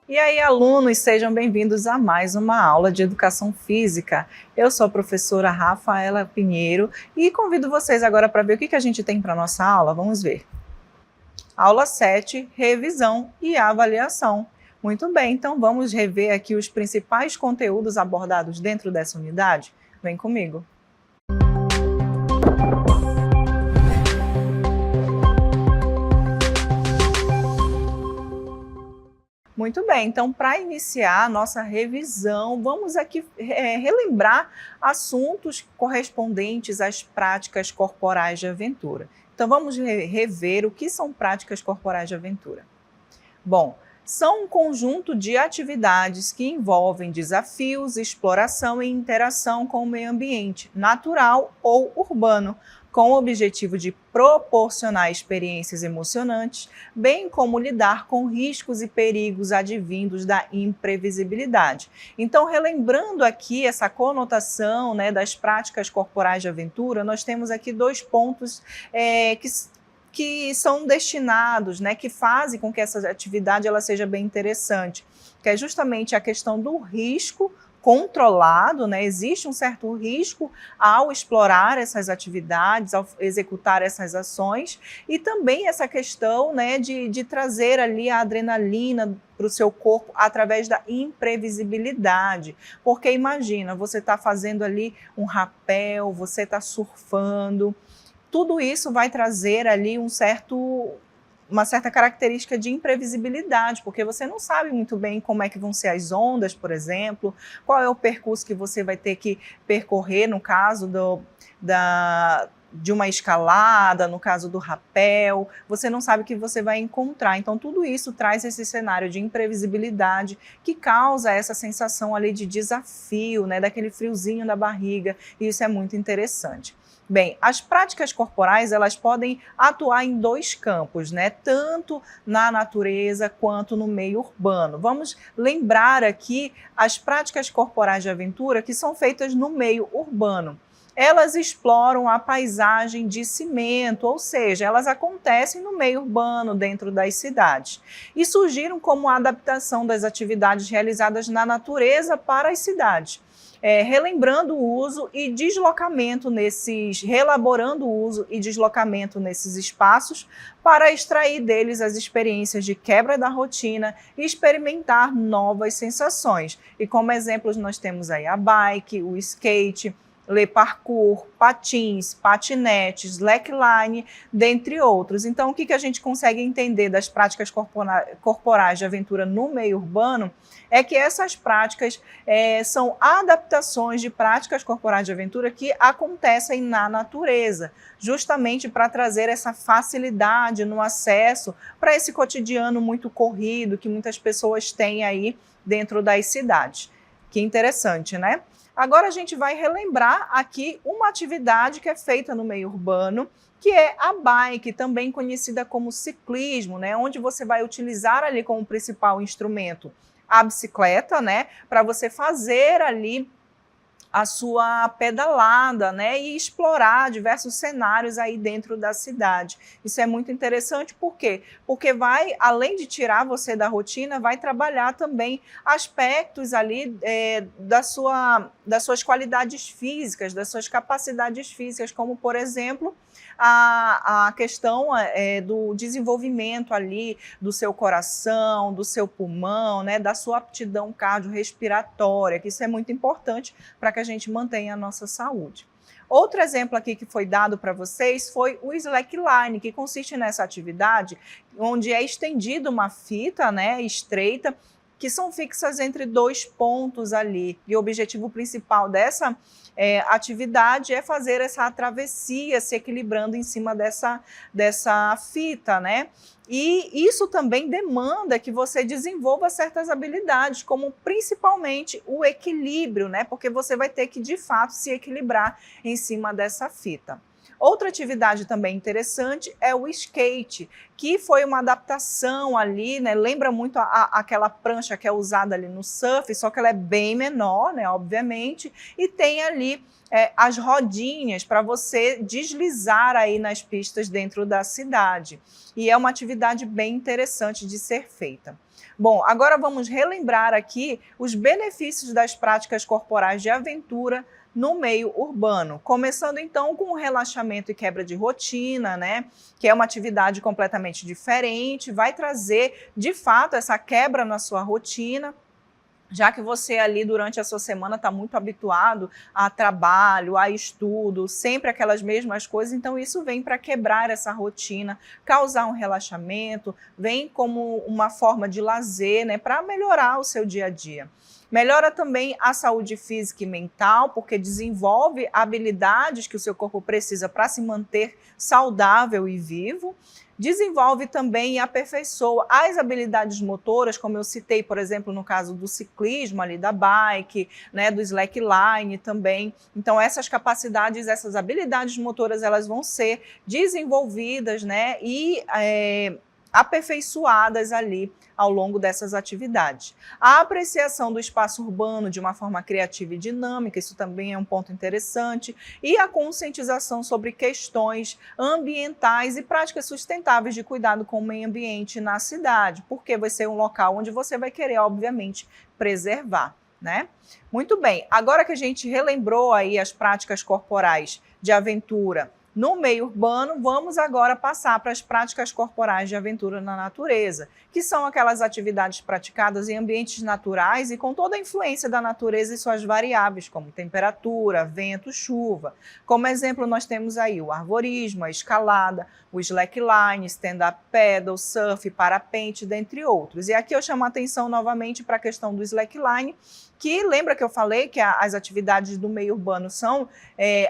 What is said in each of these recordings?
E aí, alunos, sejam bem-vindos a mais uma aula de Educação Física. Eu sou a professora Rafaela Pinheiro e convido vocês agora para ver o que a gente tem para a nossa aula. Vamos ver. Aula 7, revisão e avaliação. Muito bem, então vamos rever aqui os principais conteúdos abordados dentro dessa unidade? Vem comigo. Muito bem, então para iniciar a nossa revisão, vamos aqui relembrar assuntos correspondentes às práticas corporais de aventura. Então vamos rever o que são práticas corporais de aventura. Bom, são um conjunto de atividades que envolvem desafios, exploração e interação com o meio ambiente, natural ou urbano, com o objetivo de proporcionar experiências emocionantes, bem como lidar com riscos e perigos advindos da imprevisibilidade. Então, relembrando aqui essa conotação, das práticas corporais de aventura, nós temos aqui dois pontos que são destinados, que fazem com que essa atividade ela seja bem interessante, que é justamente a questão do risco controlado, existe um certo risco ao explorar essas atividades, ao executar essas ações, e também essa questão de trazer ali a adrenalina para o seu corpo através da imprevisibilidade, porque imagina, você está fazendo ali um rapel, você está surfando, tudo isso vai trazer ali uma certa característica de imprevisibilidade, porque você não sabe muito bem como é que vão ser as ondas, por exemplo, qual é o percurso que você vai ter que percorrer no caso de uma escalada, no caso do rapel, você não sabe o que você vai encontrar. Então, tudo isso traz esse cenário de imprevisibilidade que causa essa sensação ali de desafio, daquele friozinho na barriga, e isso é muito interessante. Bem, as práticas corporais, elas podem atuar em dois campos, tanto na natureza quanto no meio urbano. Vamos lembrar aqui as práticas corporais de aventura que são feitas no meio urbano. Elas exploram a paisagem de cimento, ou seja, elas acontecem no meio urbano, dentro das cidades, e surgiram como adaptação das atividades realizadas na natureza para as cidades. Relaborando o uso e deslocamento nesses espaços para extrair deles as experiências de quebra da rotina e experimentar novas sensações. E como exemplos nós temos aí a bike, o skate, le parkour, patins, patinetes, slackline, dentre outros. Então, o que a gente consegue entender das práticas corporais de aventura no meio urbano é que essas práticas são adaptações de práticas corporais de aventura que acontecem na natureza, justamente para trazer essa facilidade no acesso para esse cotidiano muito corrido que muitas pessoas têm aí dentro das cidades. Que interessante, né? Agora a gente vai relembrar aqui uma atividade que é feita no meio urbano, que é a bike, também conhecida como ciclismo, onde você vai utilizar ali como principal instrumento a bicicleta, para você fazer ali a sua pedalada, e explorar diversos cenários aí dentro da cidade. Isso é muito interessante, por quê? Porque vai, além de tirar você da rotina, vai trabalhar também aspectos ali das suas qualidades físicas, das suas capacidades físicas, como, por exemplo, a questão do desenvolvimento ali do seu coração, do seu pulmão, da sua aptidão cardiorrespiratória, que isso é muito importante para que a gente mantenha a nossa saúde. Outro exemplo aqui que foi dado para vocês foi o slackline, que consiste nessa atividade onde é estendida uma fita estreita, que são fixas entre dois pontos ali. E o objetivo principal dessa atividade é fazer essa travessia se equilibrando em cima dessa fita, E isso também demanda que você desenvolva certas habilidades, como principalmente o equilíbrio, Porque você vai ter que, de fato, se equilibrar em cima dessa fita. Outra atividade também interessante é o skate, que foi uma adaptação ali, lembra muito aquela prancha que é usada ali no surf, só que ela é bem menor, obviamente, e tem ali as rodinhas para você deslizar aí nas pistas dentro da cidade. E é uma atividade bem interessante de ser feita. Bom, agora vamos relembrar aqui os benefícios das práticas corporais de aventura no meio urbano. Começando então com o relaxamento e quebra de rotina, né? Que é uma atividade completamente diferente, vai trazer de fato essa quebra na sua rotina, já que você ali durante a sua semana está muito habituado a trabalho, a estudo, sempre aquelas mesmas coisas, então isso vem para quebrar essa rotina, causar um relaxamento, vem como uma forma de lazer, né, para melhorar o seu dia a dia. Melhora também a saúde física e mental, porque desenvolve habilidades que o seu corpo precisa para se manter saudável e vivo. Desenvolve também e aperfeiçoa as habilidades motoras, como eu citei, por exemplo, no caso do ciclismo, ali da bike, né, do slackline também. Então, essas capacidades, essas habilidades motoras, elas vão ser desenvolvidas, né, e aperfeiçoadas ali ao longo dessas atividades. A apreciação do espaço urbano de uma forma criativa e dinâmica, isso também é um ponto interessante, e a conscientização sobre questões ambientais e práticas sustentáveis de cuidado com o meio ambiente na cidade, porque vai ser um local onde você vai querer, obviamente, preservar, né? Muito bem, agora que a gente relembrou aí as práticas corporais de aventura no meio urbano, vamos agora passar para as práticas corporais de aventura na natureza, que são aquelas atividades praticadas em ambientes naturais e com toda a influência da natureza e suas variáveis, como temperatura, vento, chuva. Como exemplo, nós temos aí o arvorismo, a escalada, o slackline, stand-up paddle, surf, parapente, dentre outros. E aqui eu chamo a atenção novamente para a questão do slackline, que lembra que eu falei que as atividades do meio urbano são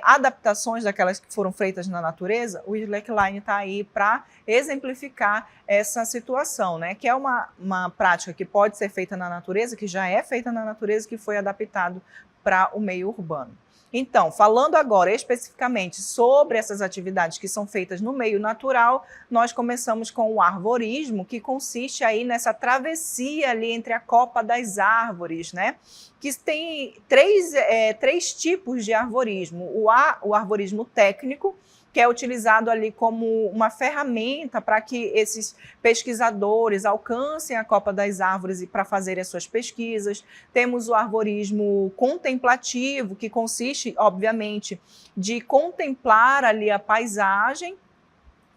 adaptações daquelas que foram feitas na natureza? O slackline está aí para exemplificar essa situação, né? Que é uma prática que pode ser feita na natureza, que já é feita na natureza, que foi adaptado para o meio urbano. Então, falando agora especificamente sobre essas atividades que são feitas no meio natural, nós começamos com o arvorismo, que consiste aí nessa travessia ali entre a copa das árvores, né? Que tem três tipos de arvorismo. O arvorismo técnico, que é utilizado ali como uma ferramenta para que esses pesquisadores alcancem a copa das árvores e para fazerem as suas pesquisas. Temos o arvorismo contemplativo, que consiste, obviamente, de contemplar ali a paisagem,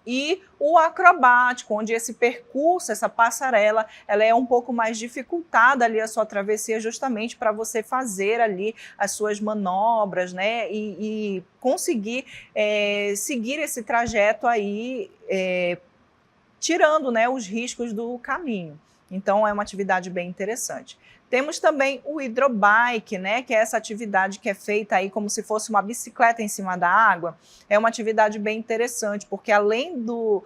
e o acrobático, onde esse percurso, essa passarela, ela é um pouco mais dificultada ali a sua travessia, justamente para você fazer ali as suas manobras, né, e conseguir seguir esse trajeto aí, tirando, né, os riscos do caminho. Então, é uma atividade bem interessante. Temos também o hidrobike, né, que é essa atividade que é feita aí como se fosse uma bicicleta em cima da água. É uma atividade bem interessante, porque além do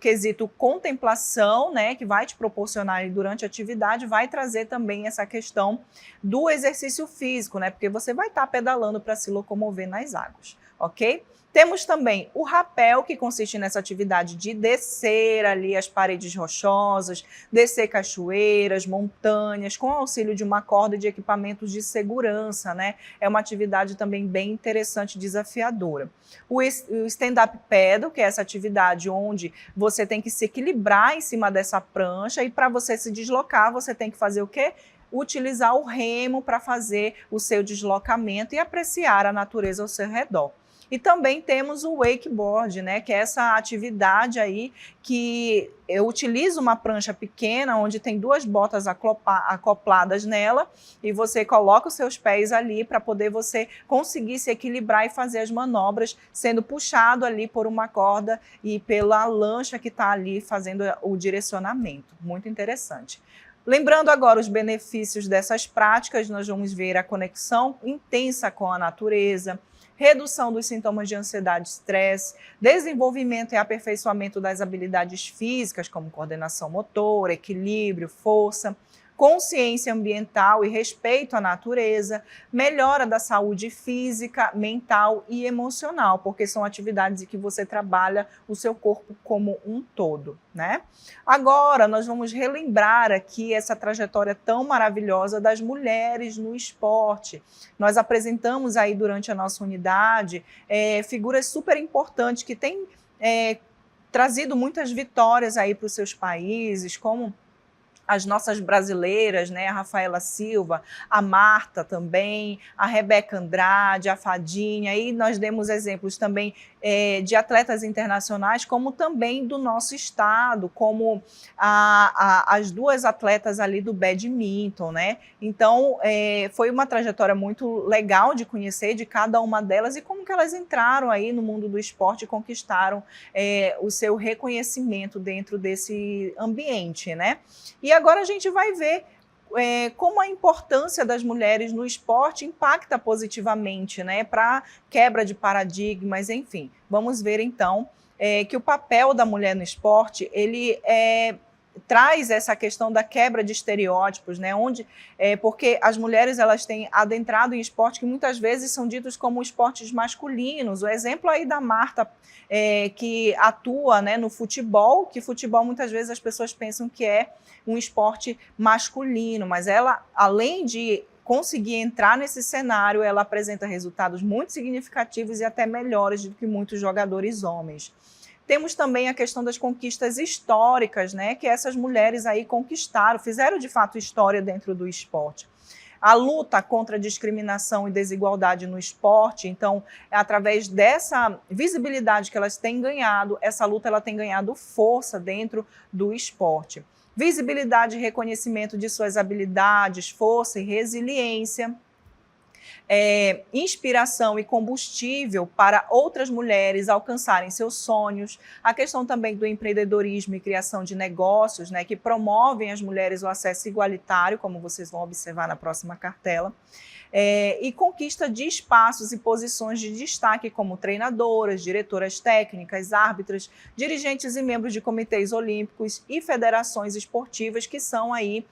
quesito contemplação, né, que vai te proporcionar durante a atividade, vai trazer também essa questão do exercício físico, né, porque você vai estar pedalando para se locomover nas águas, ok? Temos também o rapel, que consiste nessa atividade de descer ali as paredes rochosas, descer cachoeiras, montanhas, com auxílio de uma corda e de equipamentos de segurança, né? É uma atividade também bem interessante e desafiadora. O stand-up paddle, que é essa atividade onde você tem que se equilibrar em cima dessa prancha, e para você se deslocar, você tem que fazer o quê? Utilizar o remo para fazer o seu deslocamento e apreciar a natureza ao seu redor. E também temos o wakeboard, né, que é essa atividade aí que eu utilizo uma prancha pequena, onde tem duas botas acopladas nela, e você coloca os seus pés ali para poder você conseguir se equilibrar e fazer as manobras, sendo puxado ali por uma corda e pela lancha que está ali fazendo o direcionamento. Muito interessante. Lembrando agora os benefícios dessas práticas, nós vamos ver a conexão intensa com a natureza, redução dos sintomas de ansiedade e estresse, desenvolvimento e aperfeiçoamento das habilidades físicas, como coordenação motora, equilíbrio, força, consciência ambiental e respeito à natureza, melhora da saúde física, mental e emocional, porque são atividades em que você trabalha o seu corpo como um todo, né? Agora, nós vamos relembrar aqui essa trajetória tão maravilhosa das mulheres no esporte. Nós apresentamos aí durante a nossa unidade figuras super importantes que têm trazido muitas vitórias aí para os seus países, como as nossas brasileiras, né, a Rafaela Silva, a Marta também, a Rebeca Andrade, a Fadinha, e nós demos exemplos também de atletas internacionais, como também do nosso estado, como as duas atletas ali do badminton, né? Então, foi uma trajetória muito legal de conhecer de cada uma delas e como que elas entraram aí no mundo do esporte e conquistaram o seu reconhecimento dentro desse ambiente, né? E agora a gente vai ver como a importância das mulheres no esporte impacta positivamente, né, para quebra de paradigmas, enfim. Vamos ver, então, que o papel da mulher no esporte, ele traz essa questão da quebra de estereótipos, né, porque as mulheres elas têm adentrado em esportes que muitas vezes são ditos como esportes masculinos. O exemplo aí da Marta, que atua, né, no futebol, que futebol muitas vezes as pessoas pensam que é um esporte masculino, mas ela, além de conseguir entrar nesse cenário, ela apresenta resultados muito significativos e até melhores do que muitos jogadores homens. Temos também a questão das conquistas históricas, né, que essas mulheres aí conquistaram, fizeram de fato história dentro do esporte. A luta contra a discriminação e desigualdade no esporte, então, através dessa visibilidade que elas têm ganhado, essa luta ela tem ganhado força dentro do esporte. Visibilidade e reconhecimento de suas habilidades, força e resiliência. Inspiração e combustível para outras mulheres alcançarem seus sonhos, a questão também do empreendedorismo e criação de negócios, né, que promovem às mulheres o acesso igualitário, como vocês vão observar na próxima cartela, e conquista de espaços e posições de destaque como treinadoras, diretoras técnicas, árbitras, dirigentes e membros de comitês olímpicos e federações esportivas, que são aí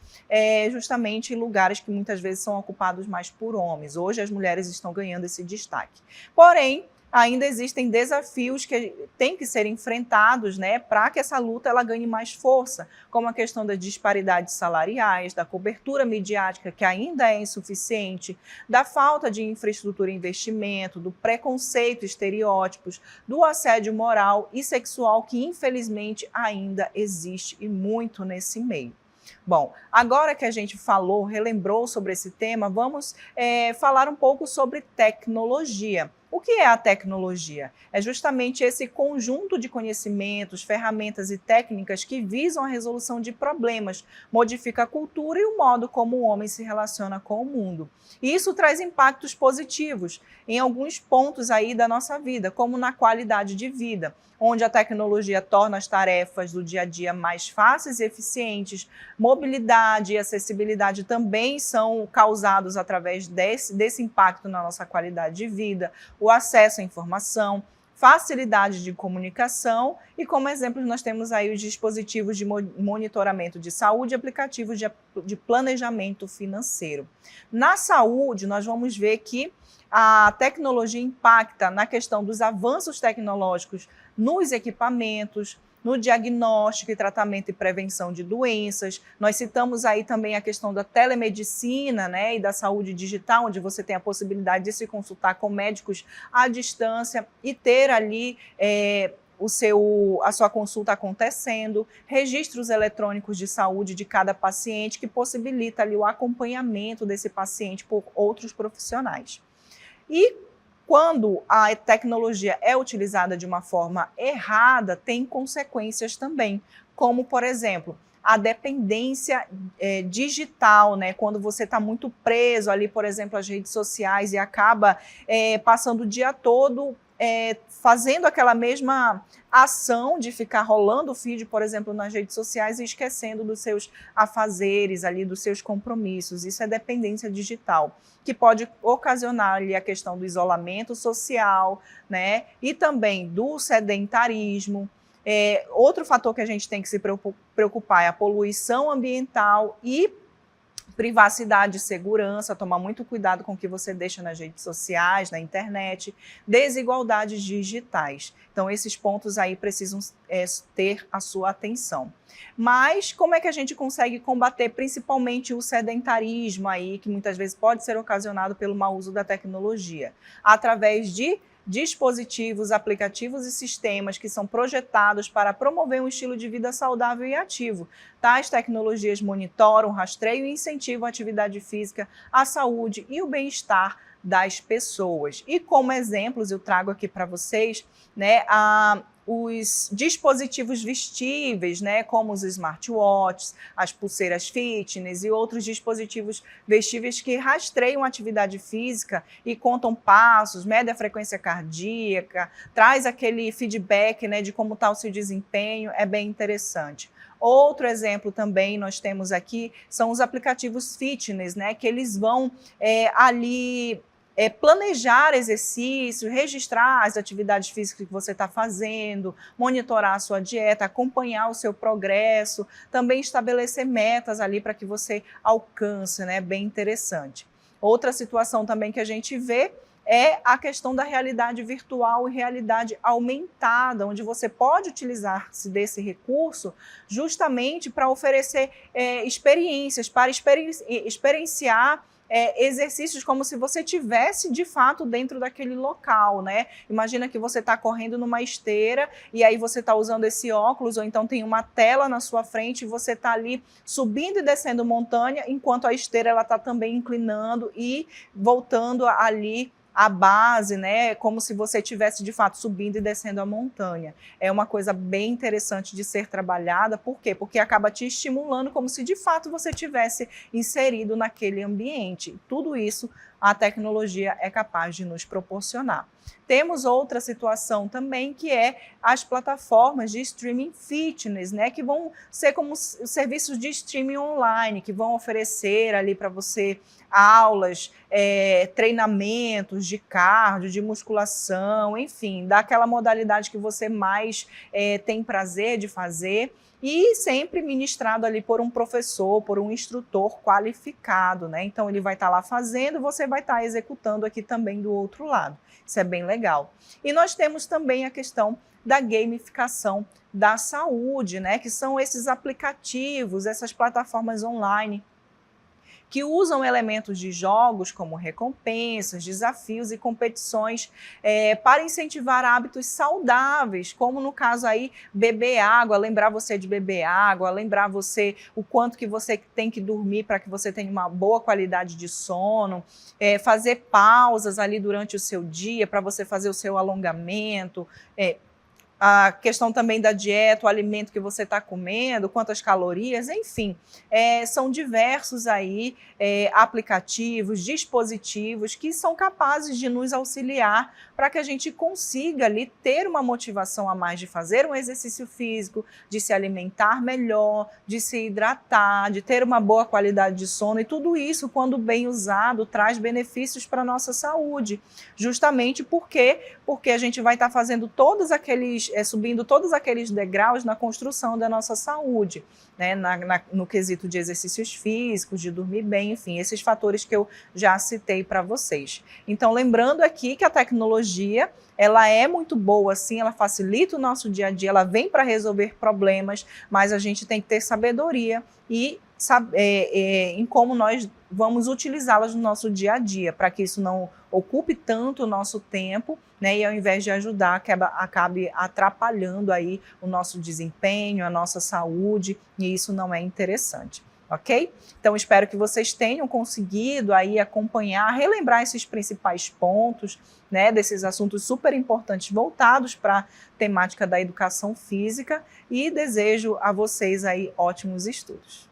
justamente lugares que muitas vezes são ocupados mais por homens. Hoje as mulheres estão ganhando esse destaque. Porém, ainda existem desafios que têm que ser enfrentados, né, para que essa luta ela ganhe mais força, como a questão das disparidades salariais, da cobertura midiática, que ainda é insuficiente, da falta de infraestrutura e investimento, do preconceito, estereótipos, do assédio moral e sexual, que infelizmente ainda existe e muito nesse meio. Bom, agora que a gente falou, relembrou sobre esse tema, vamos falar um pouco sobre tecnologia. O que é a tecnologia? É justamente esse conjunto de conhecimentos, ferramentas e técnicas que visam a resolução de problemas, modifica a cultura e o modo como o homem se relaciona com o mundo. E isso traz impactos positivos em alguns pontos aí da nossa vida, como na qualidade de vida, onde a tecnologia torna as tarefas do dia a dia mais fáceis e eficientes. Mobilidade e acessibilidade também são causados através desse impacto na nossa qualidade de vida, o acesso à informação, facilidade de comunicação e, como exemplos, nós temos aí os dispositivos de monitoramento de saúde e aplicativos de planejamento financeiro. Na saúde, nós vamos ver que a tecnologia impacta na questão dos avanços tecnológicos nos equipamentos, no diagnóstico e tratamento e prevenção de doenças. Nós citamos aí também a questão da telemedicina, né, e da saúde digital, onde você tem a possibilidade de se consultar com médicos à distância e ter ali a sua consulta acontecendo, registros eletrônicos de saúde de cada paciente, que possibilita ali o acompanhamento desse paciente por outros profissionais. E quando a tecnologia é utilizada de uma forma errada, tem consequências também, como, por exemplo, a dependência digital, né? Quando você está muito preso ali, por exemplo, às redes sociais e acaba passando o dia todo fazendo aquela mesma ação de ficar rolando o feed, por exemplo, nas redes sociais e esquecendo dos seus afazeres ali, dos seus compromissos. Isso é dependência digital, que pode ocasionar ali a questão do isolamento social, né? E também do sedentarismo. Outro fator que a gente tem que se preocupar é a poluição ambiental e privacidade e segurança, tomar muito cuidado com o que você deixa nas redes sociais, na internet, desigualdades digitais. Então, esses pontos aí precisam ter a sua atenção. Mas como é que a gente consegue combater principalmente o sedentarismo aí, que muitas vezes pode ser ocasionado pelo mau uso da tecnologia? Através de dispositivos, aplicativos e sistemas que são projetados para promover um estilo de vida saudável e ativo. Tais tecnologias monitoram, rastreiam e incentivam a atividade física, a saúde e o bem-estar das pessoas. E como exemplos, eu trago aqui para vocês, né, os dispositivos vestíveis, né, como os smartwatches, as pulseiras fitness e outros dispositivos vestíveis que rastreiam a atividade física e contam passos, medem a frequência cardíaca, traz aquele feedback, né, de como está o seu desempenho, é bem interessante. Outro exemplo também nós temos aqui são os aplicativos fitness, né, que eles vão ali planejar exercícios, registrar as atividades físicas que você está fazendo, monitorar a sua dieta, acompanhar o seu progresso, também estabelecer metas ali para que você alcance, né? Bem interessante. Outra situação também que a gente vê é a questão da realidade virtual e realidade aumentada, onde você pode utilizar-se desse recurso justamente para oferecer experiências, para experienciar exercícios como se você tivesse de fato dentro daquele local, né? Imagina que você está correndo numa esteira e aí você está usando esse óculos, ou então tem uma tela na sua frente e você está ali subindo e descendo montanha, enquanto a esteira ela está também inclinando e voltando ali a base, né, como se você estivesse de fato subindo e descendo a montanha. É uma coisa bem interessante de ser trabalhada, por quê? Porque acaba te estimulando como se de fato você tivesse inserido naquele ambiente. Tudo isso a tecnologia é capaz de nos proporcionar. Temos outra situação também, que é as plataformas de streaming fitness, né, que vão ser como serviços de streaming online, que vão oferecer ali para você aulas, treinamentos de cardio, de musculação, enfim, daquela modalidade que você mais tem prazer de fazer, e sempre ministrado ali por um professor, por um instrutor qualificado, né? Então ele vai estar lá fazendo, você vai estar executando aqui também do outro lado. Isso é bem legal. E nós temos também a questão da gamificação da saúde, né? Que são esses aplicativos, essas plataformas online que usam elementos de jogos como recompensas, desafios e competições para incentivar hábitos saudáveis, como no caso aí beber água, lembrar você de beber água, lembrar você o quanto que você tem que dormir para que você tenha uma boa qualidade de sono, fazer pausas ali durante o seu dia para você fazer o seu alongamento, a questão também da dieta, o alimento que você está comendo, quantas calorias, enfim, são diversos aí aplicativos, dispositivos que são capazes de nos auxiliar para que a gente consiga ali ter uma motivação a mais de fazer um exercício físico, de se alimentar melhor, de se hidratar, de ter uma boa qualidade de sono, e tudo isso, quando bem usado, traz benefícios para a nossa saúde, justamente porque a gente vai estar fazendo subindo todos aqueles degraus na construção da nossa saúde, né? No quesito de exercícios físicos, de dormir bem, enfim, esses fatores que eu já citei para vocês. Então, lembrando aqui que a tecnologia, ela é muito boa, sim, ela facilita o nosso dia a dia, ela vem para resolver problemas, mas a gente tem que ter sabedoria e em como nós vamos utilizá-las no nosso dia a dia, para que isso não ocupe tanto o nosso tempo, né, e ao invés de ajudar, acabe atrapalhando aí o nosso desempenho, a nossa saúde, e isso não é interessante. Ok? Então, espero que vocês tenham conseguido aí acompanhar, relembrar esses principais pontos, né, desses assuntos super importantes voltados para a temática da educação física, e desejo a vocês aí ótimos estudos.